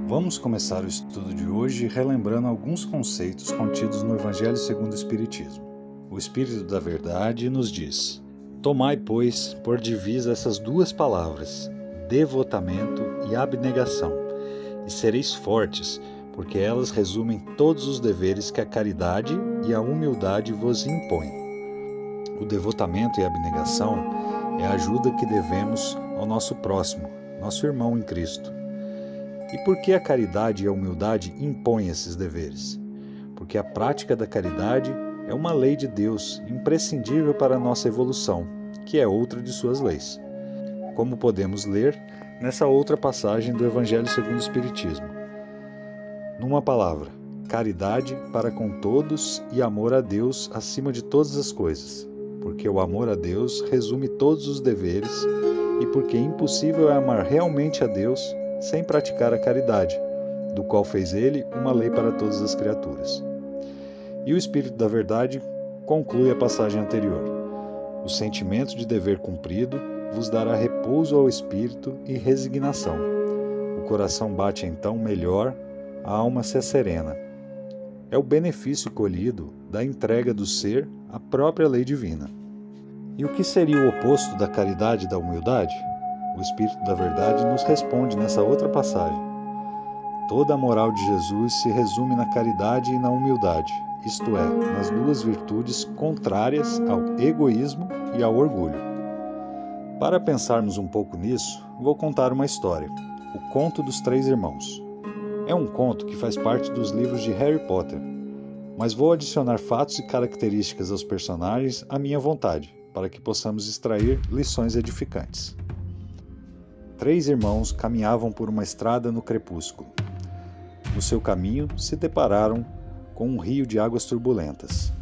Vamos começar o estudo de hoje relembrando alguns conceitos contidos no Evangelho segundo o Espiritismo. O Espírito da Verdade nos diz: tomai, pois, por divisa essas duas palavras, devotamento e abnegação, e sereis fortes, porque elas resumem todos os deveres que a caridade e a humildade vos impõem. O devotamento e a abnegação é a ajuda que devemos ao nosso próximo, nosso irmão em Cristo. E por que a caridade e a humildade impõem esses deveres? Porque a prática da caridade é uma lei de Deus imprescindível para a nossa evolução, que é outra de suas leis. Como podemos ler nessa outra passagem do Evangelho segundo o Espiritismo. Numa palavra, caridade para com todos e amor a Deus acima de todas as coisas, porque o amor a Deus resume todos os deveres e porque impossível é amar realmente a Deus sem praticar a caridade, do qual fez ele uma lei para todas as criaturas. E o Espírito da Verdade conclui a passagem anterior: o sentimento de dever cumprido vos dará repouso ao espírito e resignação. O coração bate então melhor, a alma se serena. É o benefício colhido da entrega do ser à própria lei divina. E o que seria o oposto da caridade e da humildade? O Espírito da Verdade nos responde nessa outra passagem. Toda a moral de Jesus se resume na caridade e na humildade, isto é, nas duas virtudes contrárias ao egoísmo e ao orgulho. Para pensarmos um pouco nisso, vou contar uma história, o Conto dos Três Irmãos. É um conto que faz parte dos livros de Harry Potter, mas vou adicionar fatos e características aos personagens à minha vontade, para que possamos extrair lições edificantes. 3 irmãos caminhavam por uma estrada no crepúsculo. No seu caminho, se depararam com um rio de águas turbulentas.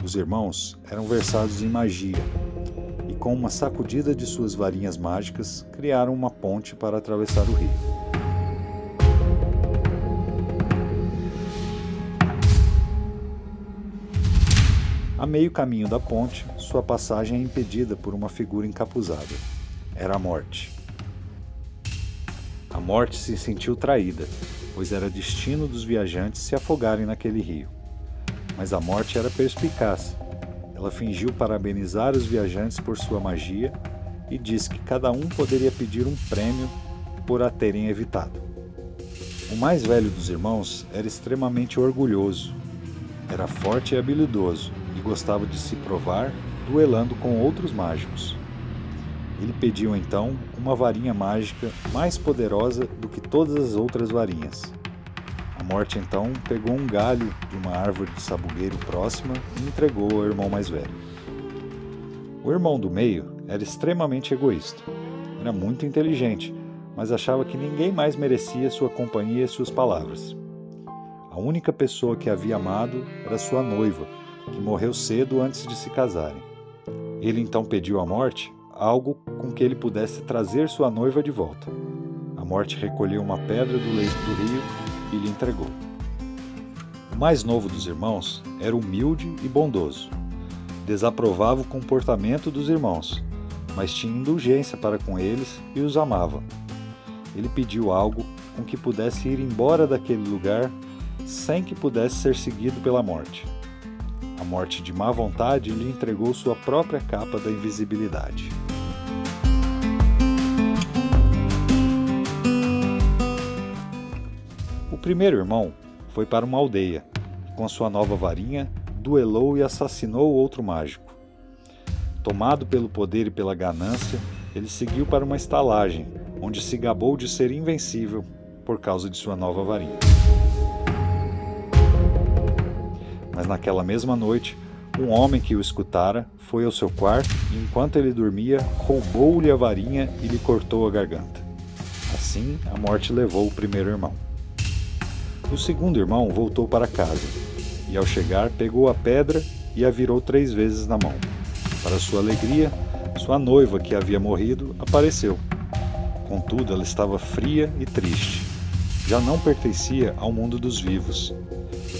Os irmãos eram versados em magia e, com uma sacudida de suas varinhas mágicas, criaram uma ponte para atravessar o rio. A meio caminho da ponte, sua passagem é impedida por uma figura encapuzada. Era a morte. A morte se sentiu traída, pois era destino dos viajantes se afogarem naquele rio. Mas a morte era perspicaz. Ela fingiu parabenizar os viajantes por sua magia e disse que cada um poderia pedir um prêmio por a terem evitado. O mais velho dos irmãos era extremamente orgulhoso. Era forte e habilidoso e gostava de se provar duelando com outros mágicos. Ele pediu então uma varinha mágica mais poderosa do que todas as outras varinhas. A morte então pegou um galho de uma árvore de sabugueiro próxima e entregou ao irmão mais velho. O irmão do meio era extremamente egoísta. Era muito inteligente, mas achava que ninguém mais merecia sua companhia e suas palavras. A única pessoa que havia amado era sua noiva, que morreu cedo antes de se casarem. Ele então pediu à morte algo com que ele pudesse trazer sua noiva de volta. A morte recolheu uma pedra do leito do rio e lhe entregou. O mais novo dos irmãos era humilde e bondoso. Desaprovava o comportamento dos irmãos, mas tinha indulgência para com eles e os amava. Ele pediu algo com que pudesse ir embora daquele lugar sem que pudesse ser seguido pela morte. A morte de má vontade lhe entregou sua própria capa da invisibilidade. O primeiro irmão foi para uma aldeia e, com sua nova varinha, duelou e assassinou outro mágico. Tomado pelo poder e pela ganância, ele seguiu para uma estalagem, onde se gabou de ser invencível por causa de sua nova varinha. Mas naquela mesma noite, um homem que o escutara foi ao seu quarto e, enquanto ele dormia, roubou-lhe a varinha e lhe cortou a garganta. Assim, a morte levou o primeiro irmão. O segundo irmão voltou para casa e, ao chegar, pegou a pedra e a virou 3 vezes na mão. Para sua alegria, sua noiva, que havia morrido, apareceu. Contudo, ela estava fria e triste. Já não pertencia ao mundo dos vivos.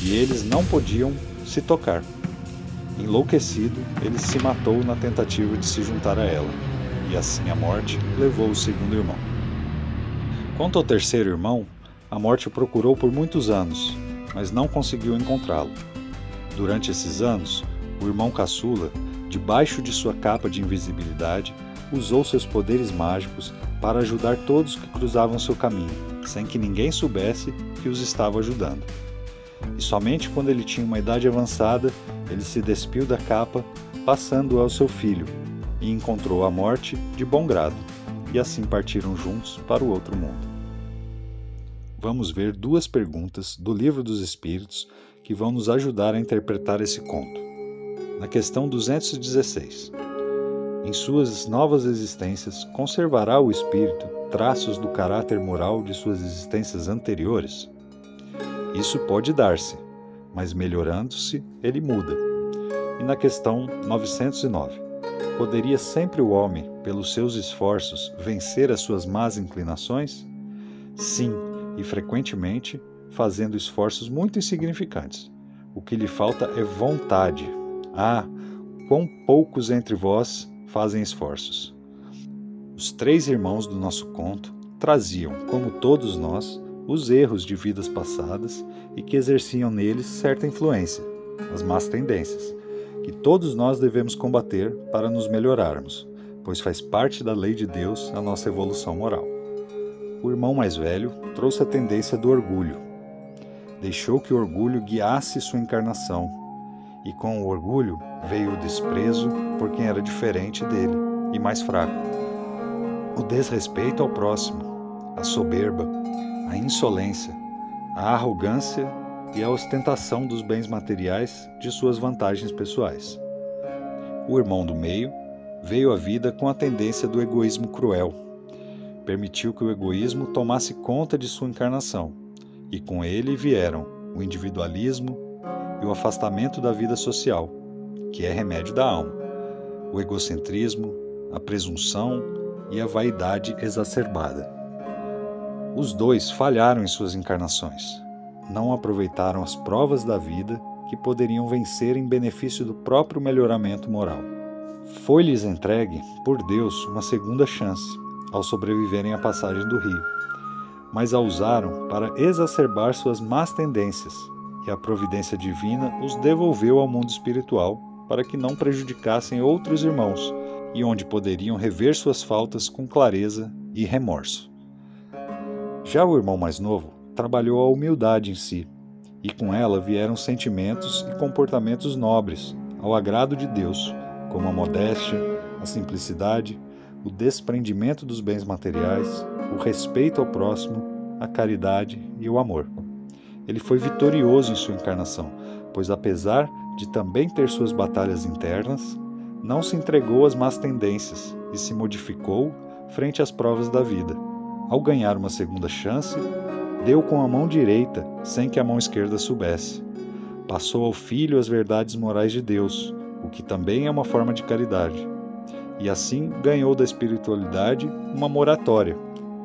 E eles não podiam se tocar. Enlouquecido, ele se matou na tentativa de se juntar a ela, e assim a morte levou o segundo irmão. Quanto ao terceiro irmão, A morte o procurou por muitos anos, mas não conseguiu encontrá-lo. Durante esses anos, o irmão caçula, debaixo de sua capa de invisibilidade, usou seus poderes mágicos para ajudar todos que cruzavam seu caminho, sem que ninguém soubesse que os estava ajudando. E somente quando ele tinha uma idade avançada, ele se despiu da capa, passando-a ao seu filho, e encontrou a morte de bom grado, e assim partiram juntos para o outro mundo. Vamos ver 2 perguntas do Livro dos Espíritos que vão nos ajudar a interpretar esse conto. Na questão 216. Em suas novas existências, conservará o espírito traços do caráter moral de suas existências anteriores? Isso pode dar-se, mas melhorando-se, ele muda. E na questão 909. Poderia sempre o homem, pelos seus esforços, vencer as suas más inclinações? Sim, e frequentemente, fazendo esforços muito insignificantes. O que lhe falta é vontade. Ah, quão poucos entre vós fazem esforços. Os 3 irmãos do nosso conto traziam, como todos nós, os erros de vidas passadas e que exerciam neles certa influência, as más tendências, que todos nós devemos combater para nos melhorarmos, pois faz parte da lei de Deus a nossa evolução moral. O irmão mais velho trouxe a tendência do orgulho. Deixou que o orgulho guiasse sua encarnação, e com o orgulho veio o desprezo por quem era diferente dele e mais fraco, o desrespeito ao próximo, a soberba, a insolência, a arrogância e a ostentação dos bens materiais de suas vantagens pessoais. O irmão do meio veio à vida com a tendência do egoísmo cruel. Permitiu que o egoísmo tomasse conta de sua encarnação, e com ele vieram o individualismo e o afastamento da vida social, que é remédio da alma, o egocentrismo, a presunção e a vaidade exacerbada. Os 2 falharam em suas encarnações. Não aproveitaram as provas da vida que poderiam vencer em benefício do próprio melhoramento moral. Foi-lhes entregue, por Deus, uma segunda chance, ao sobreviverem à passagem do rio, mas a usaram para exacerbar suas más tendências, e a providência divina os devolveu ao mundo espiritual para que não prejudicassem outros irmãos, e onde poderiam rever suas faltas com clareza e remorso. Já o irmão mais novo trabalhou a humildade em si, e com ela vieram sentimentos e comportamentos nobres, ao agrado de Deus, como a modéstia, a simplicidade, o desprendimento dos bens materiais, o respeito ao próximo, a caridade e o amor. Ele foi vitorioso em sua encarnação, pois apesar de também ter suas batalhas internas, não se entregou às más tendências e se modificou frente às provas da vida. Ao ganhar uma segunda chance, deu com a mão direita, sem que a mão esquerda soubesse. Passou ao filho as verdades morais de Deus, o que também é uma forma de caridade. E assim ganhou da espiritualidade uma moratória.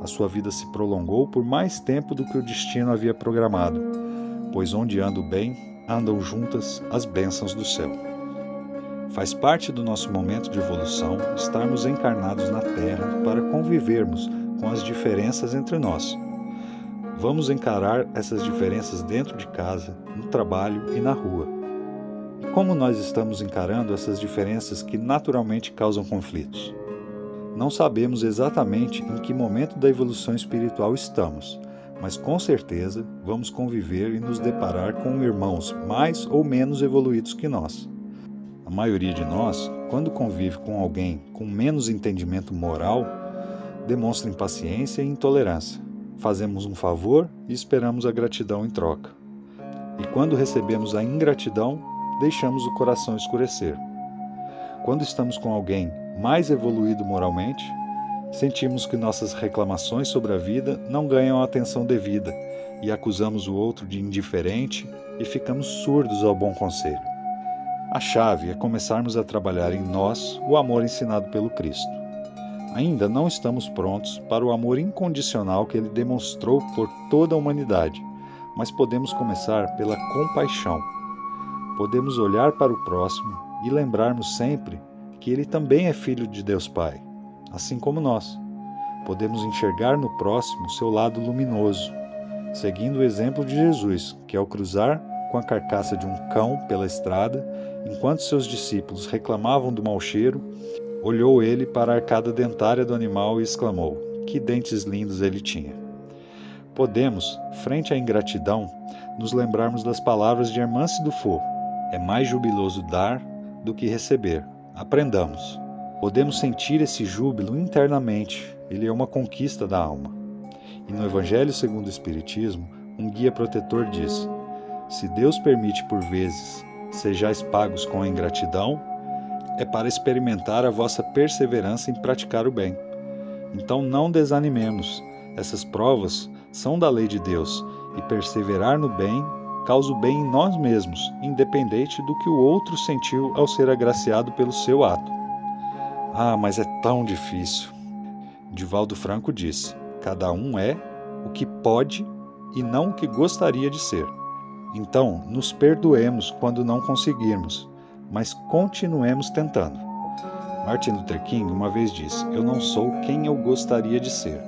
A sua vida se prolongou por mais tempo do que o destino havia programado, pois onde anda o bem, andam juntas as bênçãos do céu. Faz parte do nosso momento de evolução estarmos encarnados na Terra para convivermos com as diferenças entre nós. Vamos encarar essas diferenças dentro de casa, no trabalho e na rua. E como nós estamos encarando essas diferenças que naturalmente causam conflitos? Não sabemos exatamente em que momento da evolução espiritual estamos, mas com certeza vamos conviver e nos deparar com irmãos mais ou menos evoluídos que nós. A maioria de nós, quando convive com alguém com menos entendimento moral, demonstra impaciência e intolerância. Fazemos um favor e esperamos a gratidão em troca. E quando recebemos a ingratidão, deixamos o coração escurecer. Quando estamos com alguém mais evoluído moralmente, sentimos que nossas reclamações sobre a vida não ganham a atenção devida e acusamos o outro de indiferente e ficamos surdos ao bom conselho. A chave é começarmos a trabalhar em nós o amor ensinado pelo Cristo. Ainda não estamos prontos para o amor incondicional que ele demonstrou por toda a humanidade, mas podemos começar pela compaixão. Podemos olhar para o próximo e lembrarmos sempre que ele também é filho de Deus Pai, assim como nós. Podemos enxergar no próximo seu lado luminoso, seguindo o exemplo de Jesus, que ao cruzar com a carcaça de um cão pela estrada, enquanto seus discípulos reclamavam do mau cheiro, olhou ele para a arcada dentária do animal e exclamou: que dentes lindos ele tinha! Podemos, frente à ingratidão, nos lembrarmos das palavras de Hermance Dufour: é mais jubiloso dar do que receber. Aprendamos. Podemos sentir esse júbilo internamente, ele é uma conquista da alma. E no Evangelho segundo o Espiritismo, um guia protetor diz: se Deus permite por vezes sejais pagos com a ingratidão, é para experimentar a vossa perseverança em praticar o bem. Então não desanimemos, essas provas são da lei de Deus, e perseverar no bem causa o bem em nós mesmos, independente do que o outro sentiu ao ser agraciado pelo seu ato. Ah, mas é tão difícil. Divaldo Franco disse: cada um é o que pode e não o que gostaria de ser. Então, nos perdoemos quando não conseguirmos, mas continuemos tentando. Martin Luther King uma vez disse: eu não sou quem eu gostaria de ser.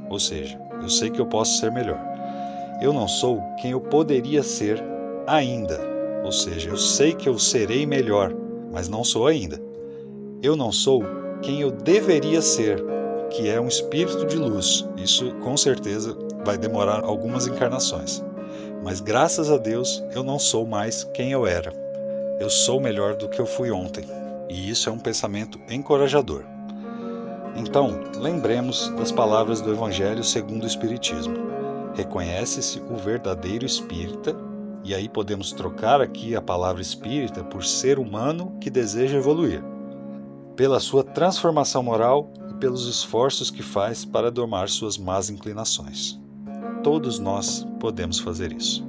Ou seja, eu sei que eu posso ser melhor. Eu não sou quem eu poderia ser ainda. Ou seja, eu sei que eu serei melhor, mas não sou ainda. Eu não sou quem eu deveria ser, que é um espírito de luz. Isso, com certeza, vai demorar algumas encarnações. Mas, graças a Deus, eu não sou mais quem eu era. Eu sou melhor do que eu fui ontem. E isso é um pensamento encorajador. Então, lembremos das palavras do Evangelho segundo o Espiritismo. Reconhece-se o verdadeiro espírita, e aí podemos trocar aqui a palavra espírita por ser humano que deseja evoluir, pela sua transformação moral e pelos esforços que faz para domar suas más inclinações. Todos nós podemos fazer isso.